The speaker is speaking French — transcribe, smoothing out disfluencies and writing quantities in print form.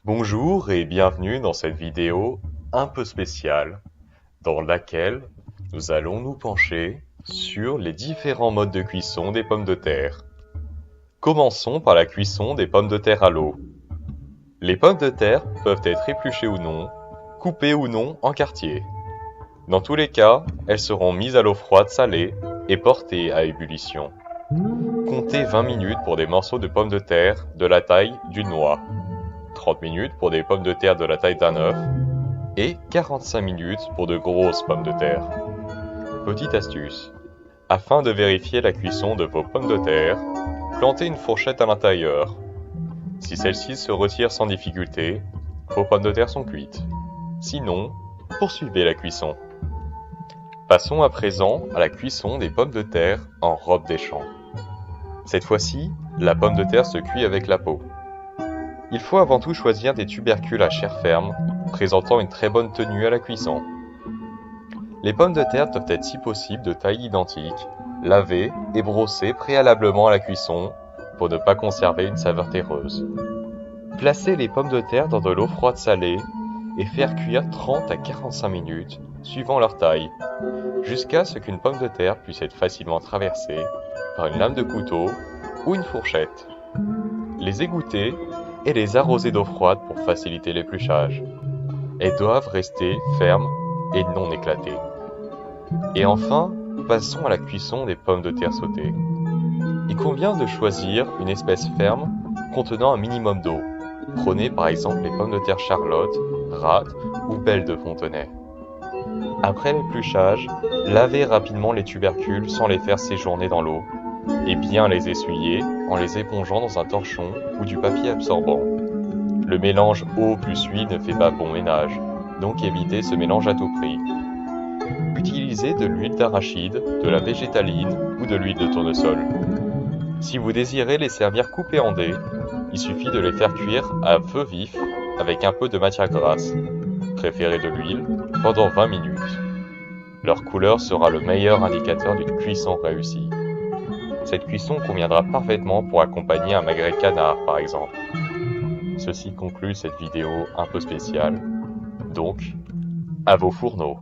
Bonjour et bienvenue dans cette vidéo un peu spéciale dans laquelle nous allons nous pencher sur les différents modes de cuisson des pommes de terre. Commençons par la cuisson des pommes de terre à l'eau. Les pommes de terre peuvent être épluchées ou non, coupées ou non en quartiers. Dans tous les cas, elles seront mises à l'eau froide salée et portées à ébullition. Comptez 20 minutes pour des morceaux de pommes de terre de la taille d'une noix, 30 minutes pour des pommes de terre de la taille d'un œuf et 45 minutes pour de grosses pommes de terre. Petite astuce, afin de vérifier la cuisson de vos pommes de terre, plantez une fourchette à l'intérieur. Si celle-ci se retire sans difficulté, vos pommes de terre sont cuites. Sinon, poursuivez la cuisson. Passons à présent à la cuisson des pommes de terre en robe des champs. Cette fois-ci, la pomme de terre se cuit avec la peau. Il faut avant tout choisir des tubercules à chair ferme, présentant une très bonne tenue à la cuisson. Les pommes de terre doivent être si possible de taille identique, lavées et brossées préalablement à la cuisson pour ne pas conserver une saveur terreuse. Placez les pommes de terre dans de l'eau froide salée et faire cuire 30 à 45 minutes, suivant leur taille, jusqu'à ce qu'une pomme de terre puisse être facilement traversée par une lame de couteau ou une fourchette. Les égoutter et les arroser d'eau froide pour faciliter l'épluchage. Elles doivent rester fermes et non éclatées. Et enfin, passons à la cuisson des pommes de terre sautées. Il convient de choisir une espèce ferme contenant un minimum d'eau. Prenez par exemple les pommes de terre Charlotte, Rate ou Belle de Fontenay. Après l'épluchage, lavez rapidement les tubercules sans les faire séjourner dans l'eau et bien les essuyer en les épongeant dans un torchon ou du papier absorbant. Le mélange eau plus huile ne fait pas bon ménage, donc évitez ce mélange à tout prix. Utilisez de l'huile d'arachide, de la végétaline ou de l'huile de tournesol. Si vous désirez les servir coupés en dés, il suffit de les faire cuire à feu vif avec un peu de matière grasse. Préférez de l'huile pendant 20 minutes. Leur couleur sera le meilleur indicateur d'une cuisson réussie. Cette cuisson conviendra parfaitement pour accompagner un magret canard par exemple. Ceci conclut cette vidéo un peu spéciale. Donc, à vos fourneaux.